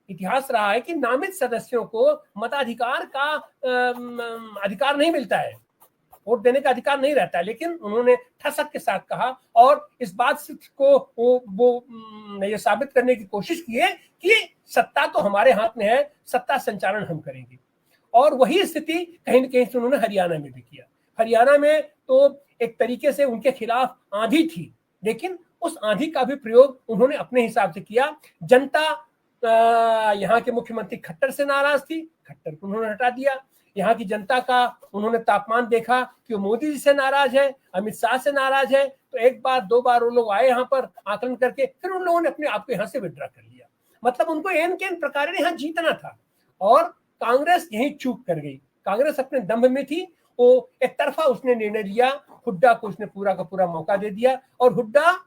इतिहास रहा है कि नामित सदस्यों को मताधिकार का अधिकार नहीं मिलता है, वोट देने का अधिकार नहीं रहता है, लेकिन उन्होंने ठसक के साथ कहा और इस बात को वो ये साबित करने की कोशिश की है कि सत्ता तो हमारे हाथ में है, सत्ता संचालन हम करेंगे। और वही स्थिति कहीं न कहीं से उन्होंने हरियाणा में भी किया। हरियाणा में तो एक तरीके से उनके खिलाफ आंधी थी, लेकिन उस आंधी का भी प्रयोग उन्होंने अपने हिसाब से किया। जनता यहाँ के मुख्यमंत्री खट्टर से नाराज थी, खट्टर को उन्होंने हटा दिया। यहाँ की जनता का उन्होंने तापमान देखा कि वो मोदी जी से नाराज है, अमित शाह से नाराज है, तो एक बार दो बार वो लोग आए यहाँ पर आकलन करके, फिर उन लोगों ने अपने आप को यहाँ से विड्रॉ कर लिया। मतलब उनको एन के एन प्रकार यहाँ जीतना था और कांग्रेस यही चूक कर गई। कांग्रेस अपने दम्भ में थी, वो एक तरफा उसने निर्णय लिया, हुड्डा को उसने पूरा का पूरा मौका दे दिया और हुड्डा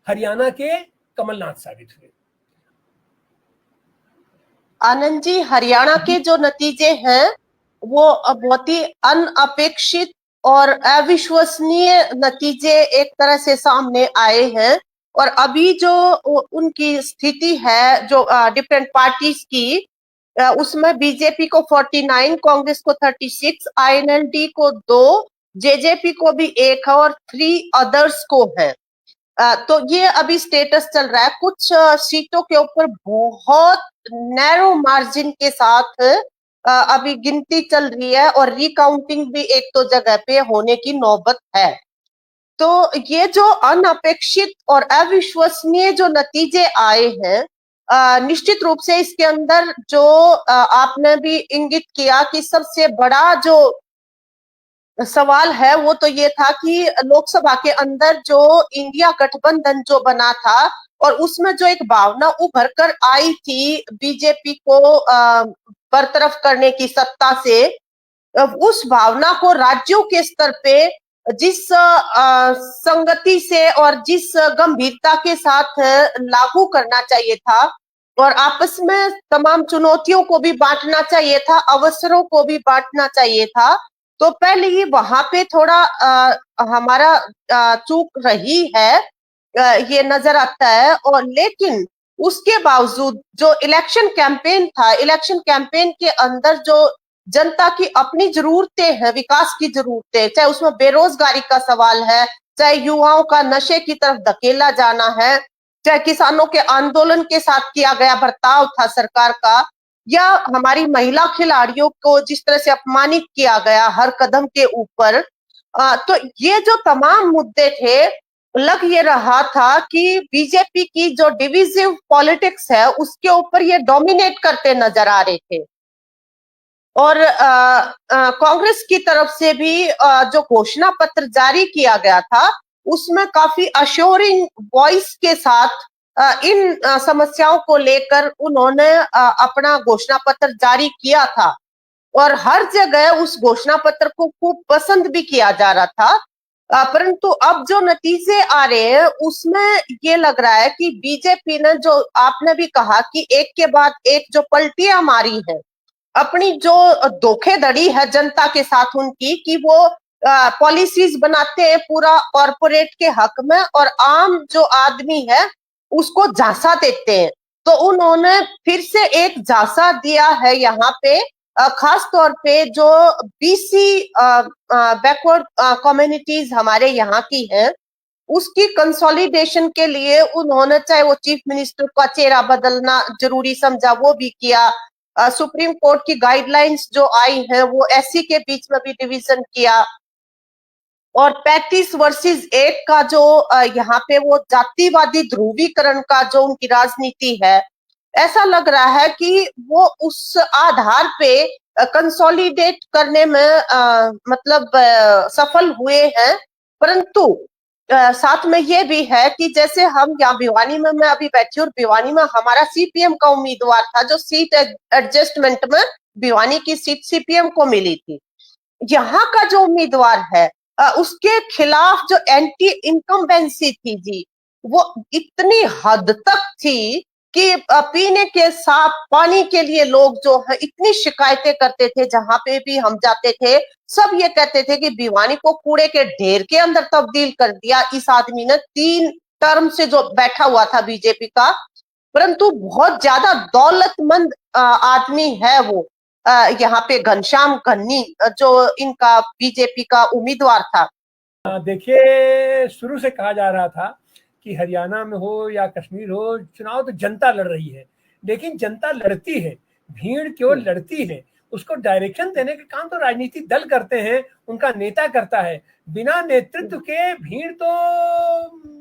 हरियाणा के कमलनाथ साबित हुए। आनंद जी, हरियाणा के जो नतीजे हैं वो बहुत ही अनअपेक्षित और अविश्वसनीय नतीजे एक तरह से सामने आए हैं। और अभी जो उनकी स्थिति है जो डिफरेंट पार्टीज की, उसमें बीजेपी को 49, कांग्रेस को 36, आईएनएलडी को 2, जेजेपी को भी 1 है और 3 अदर्स को है। तो ये अभी स्टेटस चल रहा है। कुछ सीटों के ऊपर बहुत नैरो मार्जिन के साथ अभी गिनती चल रही है और रिकाउंटिंग भी एक दो जगह पे होने की नौबत है। तो ये जो अनअपेक्षित और अविश्वसनीय जो नतीजे आए हैं, निश्चित रूप से इसके अंदर जो आपने भी इंगित किया कि सबसे बड़ा जो सवाल है वो तो ये था कि लोकसभा के अंदर जो इंडिया गठबंधन जो बना था और उसमें जो एक भावना उभर कर आई थी बीजेपी को बरतरफ करने की सत्ता से, उस भावना को राज्यों के स्तर पे जिस संगति से और जिस गंभीरता के साथ लागू करना चाहिए था और आपस में तमाम चुनौतियों को भी बांटना चाहिए था, अवसरों को भी बांटना चाहिए था, तो पहले ही वहां पे थोड़ा हमारा चूक रही है, ये नजर आता है। और लेकिन उसके बावजूद जो इलेक्शन कैंपेन था, इलेक्शन कैंपेन के अंदर जो जनता की अपनी जरूरतें हैं, विकास की जरूरतें, चाहे उसमें बेरोजगारी का सवाल है, चाहे युवाओं का नशे की तरफ धकेला जाना है, चाहे किसानों के आंदोलन के साथ किया गया बर्ताव था सरकार का, या हमारी महिला खिलाड़ियों को जिस तरह से अपमानित किया गया हर कदम के ऊपर, तो ये जो तमाम मुद्दे थे, लग ये रहा था कि बीजेपी की जो डिविजिव पॉलिटिक्स है उसके ऊपर ये डोमिनेट करते नजर आ रहे थे। और कांग्रेस की तरफ से भी जो घोषणा पत्र जारी किया गया था उसमें काफी अश्योरिंग वॉइस के साथ इन समस्याओं को लेकर उन्होंने अपना घोषणा पत्र जारी किया था और हर जगह उस घोषणा पत्र को खूब पसंद भी किया जा रहा था। परंतु अब जो नतीजे आ रहे हैं उसमें ये लग रहा है कि बीजेपी ने, जो आपने भी कहा कि एक के बाद एक जो पलटियां मारी है, अपनी जो धोखेधड़ी है जनता के साथ उनकी, कि वो पॉलिसीज बनाते हैं पूरा कॉरपोरेट के हक में और आम जो आदमी है उसको झांसा देते हैं। तो उन्होंने फिर से एक झांसा दिया है यहाँ पे, खास तौर पे जो बीसी बैकवर्ड कम्युनिटीज हमारे यहाँ की हैं, उसकी कंसोलिडेशन के लिए उन्होंने, चाहे वो चीफ मिनिस्टर का चेहरा बदलना जरूरी समझा वो भी किया, सुप्रीम कोर्ट की गाइडलाइंस जो आई हैं वो एससी के बीच में भी डिवीजन किया, और 35 वर्सेस 1 का जो यहाँ पे वो जातिवादी ध्रुवीकरण का जो उनकी राजनीति है, ऐसा लग रहा है कि वो उस आधार पे कंसोलिडेट करने में मतलब सफल हुए हैं। परंतु साथ में ये भी है कि जैसे हम यहाँ भिवानी में, मैं अभी बैठी हूँ, भिवानी में हमारा सीपीएम का उम्मीदवार था जो सीट एडजस्टमेंट में भिवानी की सीट सीपीएम को मिली थी। यहाँ का जो उम्मीदवार है उसके खिलाफ जो एंटी इनकम्बेंसी थी जी, वो इतनी हद तक थी कि पीने के साफ पानी के लिए लोग जो है इतनी शिकायतें करते थे, जहां पे भी हम जाते थे सब ये कहते थे कि भिवानी को कूड़े के ढेर के अंदर तब्दील कर दिया इस आदमी ने। 3 टर्म से जो बैठा हुआ था बीजेपी का, परंतु बहुत ज्यादा दौलतमंद आदमी है वो। यहाँ पे घनश्याम कन्नी जो इनका बीजेपी का उम्मीदवार था। देखिए, शुरू से कहा जा रहा था कि हरियाणा में हो या कश्मीर हो, चुनाव तो जनता लड़ रही है, लेकिन जनता लड़ती है, भीड़ केवल लड़ती है। उसको डायरेक्शन देने का काम तो राजनीतिक दल करते हैं, उनका नेता करता है। बिना नेतृत्व के भीड़ तो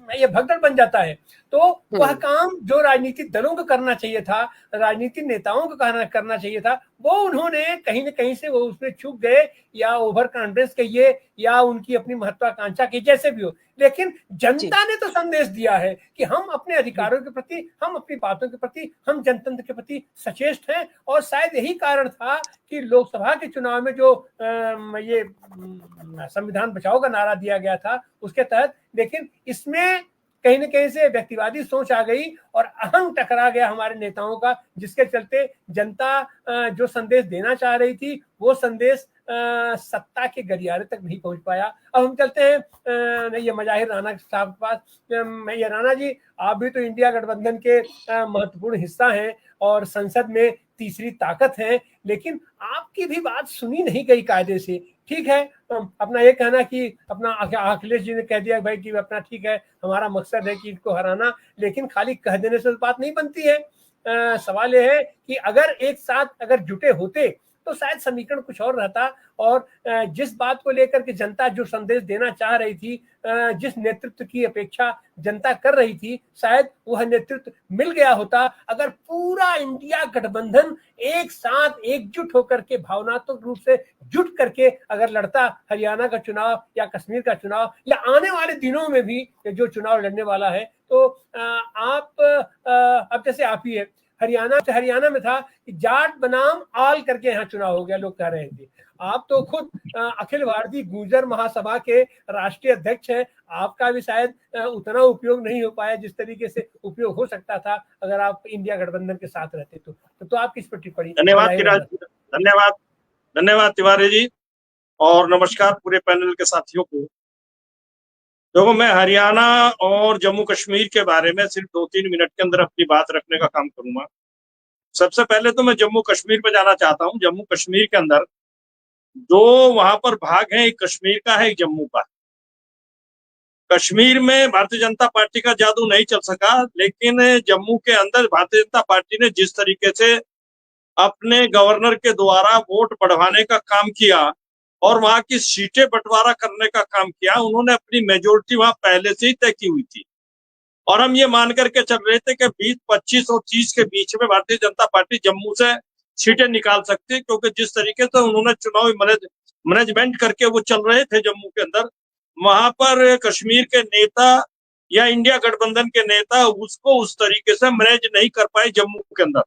ये भगदड़ बन जाता है। तो वह काम जो राजनीतिक दलों को करना चाहिए था, राजनीतिक नेताओं को करना चाहिए था, वो उन्होंने कहीं न कहीं से वो उसमें चूक गए, या ओवर कॉन्फिडेंस कहिए, या उनकी अपनी महत्वाकांक्षा की, जैसे भी हो। लेकिन जनता ने तो संदेश दिया है कि हम अपने अधिकारों के प्रति, हम अपनी बातों के प्रति, हम जनतंत्र के प्रति सचेष्ट हैं। और शायद यही कारण था कि लोकसभा के चुनाव में जो ये संविधान बचाओ का नारा दिया गया था, उसके तहत, लेकिन इसमें कहीं न कहीं से व्यक्तिवादी सोच आ गई और अहंग टकरा गया हमारे नेताओं का, जिसके चलते जनता जो संदेश देना चाह रही थी, वो संदेश सत्ता के गलियारे तक नहीं पहुंच पाया। अब हम चलते हैं ये मजाहिर राणा साहब के पास। ये राणा जी, आप भी तो इंडिया गठबंधन के महत्वपूर्ण हिस्सा हैं और संसद में तीसरी ताकत है, लेकिन आपकी भी बात सुनी नहीं गई कायदे से। ठीक है, अपना ये कहना कि अपना अखिलेश जी ने कह दिया भाई कि अपना ठीक है, हमारा मकसद है कि इनको हराना, लेकिन खाली कह देने से बात नहीं बनती है। सवाल ये है कि अगर एक साथ अगर जुटे होते तो शायद समीकरण कुछ और रहता। और जिस बात को लेकर के जनता जो संदेश देना चाह रही थी, जिस नेतृत्व की अपेक्षा जनता कर रही थी, शायद वह नेतृत्व मिल गया होता अगर पूरा इंडिया गठबंधन एक साथ एकजुट होकर के, भावनात्मक रूप से जुट करके अगर लड़ता हरियाणा का चुनाव या कश्मीर का चुनाव या आने वाले दिनों में भी जो चुनाव लड़ने वाला है। तो आप अब जैसे आप ही है, हरियाणा में था कि जाट बनाम आल करके यहाँ चुनाव हो गया, लोग कह रहे थे। आप तो खुद अखिल भारतीय गुर्जर महासभा के राष्ट्रीय अध्यक्ष हैं, आपका भी शायद उतना उपयोग नहीं हो पाया जिस तरीके से उपयोग हो सकता था अगर आप इंडिया गठबंधन के साथ रहते तो आप किस पर टिप्पणी? धन्यवाद धन्यवाद तिवारी जी, और नमस्कार पूरे पैनल के साथियों को। देखो, मैं हरियाणा और जम्मू कश्मीर के बारे में सिर्फ 2-3 मिनट के अंदर अपनी बात रखने का काम करूंगा। सबसे पहले तो मैं जम्मू कश्मीर पे जाना चाहता हूं। जम्मू कश्मीर के अंदर दो वहां पर भाग हैं, एक कश्मीर का है, एक जम्मू का। कश्मीर में भारतीय जनता पार्टी का जादू नहीं चल सका, लेकिन जम्मू के अंदर भारतीय जनता पार्टी ने जिस तरीके से अपने गवर्नर के द्वारा वोट बढ़वाने का काम किया और वहां की सीटें बंटवारा करने का काम किया, उन्होंने अपनी मेजोरिटी वहां पहले से ही तय की हुई थी। और हम ये मान करके चल रहे थे कि 20, 25 और 30 के बीच में भारतीय जनता पार्टी जम्मू से सीटें निकाल सकती है, क्योंकि जिस तरीके से उन्होंने चुनावी मैनेजमेंट करके वो चल रहे थे जम्मू के अंदर, वहां पर कश्मीर के नेता या इंडिया गठबंधन के नेता उसको उस तरीके से मैनेज नहीं कर पाए जम्मू के अंदर।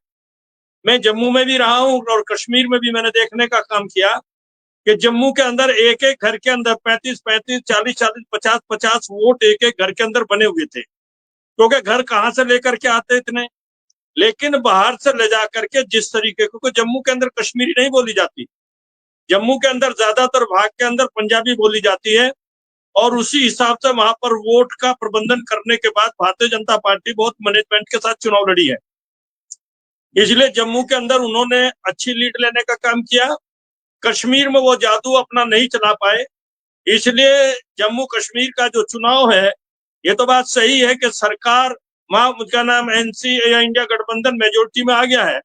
मैं जम्मू में भी रहा हूँ और कश्मीर में भी मैंने देखने का काम किया कि जम्मू के अंदर एक एक घर के अंदर 35-35, 40-40, 50-50 वोट एक एक घर के अंदर बने हुए थे, क्योंकि घर कहाँ से लेकर के आते इतने। लेकिन बाहर से ले जा करके जिस तरीके को, जम्मू के अंदर कश्मीरी नहीं बोली जाती, जम्मू के अंदर ज्यादातर भाग के अंदर पंजाबी बोली जाती है, और उसी हिसाब से वहां पर वोट का प्रबंधन करने के बाद भारतीय जनता पार्टी बहुत मैनेजमेंट के साथ चुनाव लड़ी है। इसलिए जम्मू के अंदर उन्होंने अच्छी लीड लेने का काम किया। कश्मीर में वो जादू अपना नहीं चला पाए, इसलिए जम्मू कश्मीर का जो चुनाव है, ये तो बात सही है कि सरकार वहां, उसका नाम एनसी या इंडिया गठबंधन मेजोरिटी में आ गया है,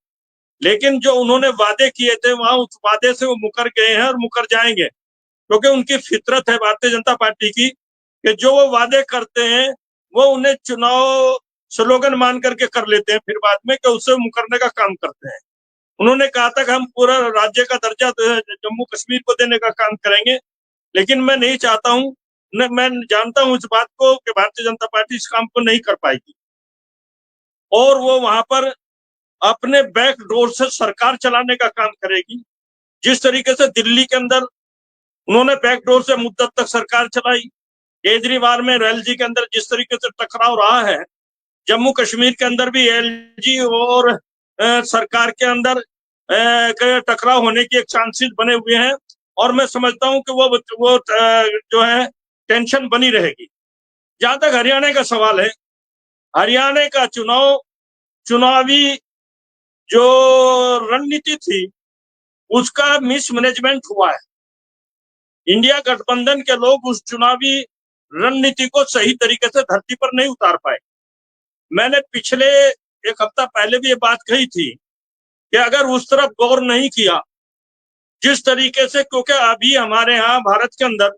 लेकिन जो उन्होंने वादे किए थे वहां उस वादे से वो मुकर गए हैं और मुकर जाएंगे, क्योंकि उनकी फितरत है भारतीय जनता पार्टी की कि जो वो वादे करते हैं वो उन्हें चुनाव स्लोगन मान करके कर लेते हैं, फिर बाद में कि उससे मुकरने का काम करते हैं। उन्होंने कहा था कि हम पूरा राज्य का दर्जा जम्मू कश्मीर को देने का काम करेंगे, लेकिन मैं नहीं चाहता हूं, मैं जानता हूं इस बात को कि भारतीय जनता पार्टी इस काम को नहीं कर पाएगी, और वो वहां पर अपने बैक डोर से सरकार चलाने का काम करेगी। जिस तरीके से दिल्ली के अंदर उन्होंने बैकडोर से मुद्दत तक सरकार चलाई, केजरीवाल में एलजी के अंदर जिस तरीके से टकराव रहा है, जम्मू कश्मीर के अंदर भी एलजी और सरकार के अंदर टकराव होने की एक चांसेस बने हुए हैं, और मैं समझता हूं कि वो जो है टेंशन बनी रहेगी। जहां तक हरियाणा का सवाल है, हरियाणा का चुनावी जो रणनीति थी उसका मिसमैनेजमेंट हुआ है। इंडिया गठबंधन के लोग उस चुनावी रणनीति को सही तरीके से धरती पर नहीं उतार पाए। मैंने पिछले एक हफ्ता पहले भी ये बात कही थी कि अगर उस तरफ गौर नहीं किया जिस तरीके से, क्योंकि अभी हमारे यहाँ भारत के अंदर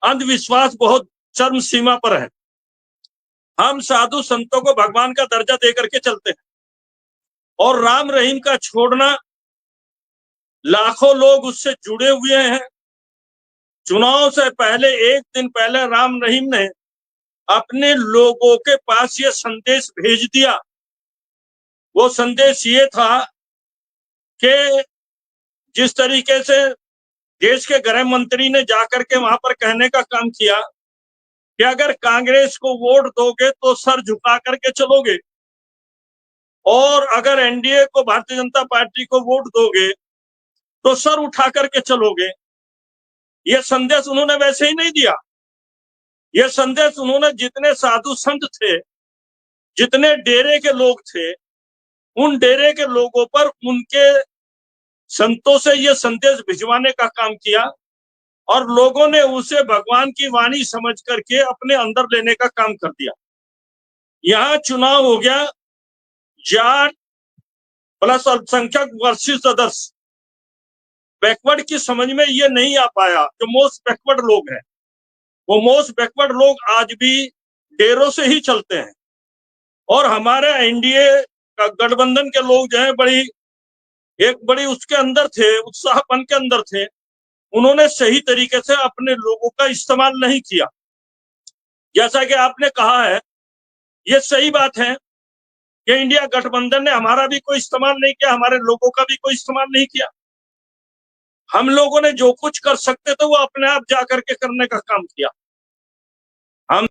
अंधविश्वास बहुत चरम सीमा पर है। हम साधु संतों को भगवान का दर्जा दे करके चलते हैं और राम रहीम का छोड़ना, लाखों लोग उससे जुड़े हुए हैं। चुनाव से पहले एक दिन पहले राम रहीम ने अपने लोगों के पास ये संदेश भेज दिया। वो संदेश ये था कि जिस तरीके से देश के गृह मंत्री ने जाकर के वहां पर कहने का काम किया कि अगर कांग्रेस को वोट दोगे तो सर झुका करके चलोगे और अगर एनडीए को, भारतीय जनता पार्टी को वोट दोगे तो सर उठा करके चलोगे। ये संदेश उन्होंने वैसे ही नहीं दिया। ये संदेश उन्होंने जितने साधु संत थे, जितने डेरे के लोग थे, उन डेरे के लोगों पर उनके संतों से ये संदेश भिजवाने का काम किया और लोगों ने उसे भगवान की वाणी समझ करके अपने अंदर लेने का काम कर दिया। यहाँ चुनाव हो गया जाट प्लस अल्पसंख्यक वर्सेस अदर्स। बैकवर्ड की समझ में ये नहीं आ पाया। जो मोस्ट बैकवर्ड लोग हैं, वो मोस्ट बैकवर्ड लोग आज भी डेरों से ही चलते हैं और हमारे एनडीए का गठबंधन के लोग जो है बड़ी उसके अंदर थे, उत्साहपन के अंदर थे। उन्होंने सही तरीके से अपने लोगों का इस्तेमाल नहीं किया। जैसा कि आपने कहा है, ये सही बात है कि इंडिया गठबंधन ने हमारा भी कोई इस्तेमाल नहीं किया, हमारे लोगों का भी कोई इस्तेमाल नहीं किया। हम लोगों ने जो कुछ कर सकते थे वो अपने आप जा करके करने का काम किया। हम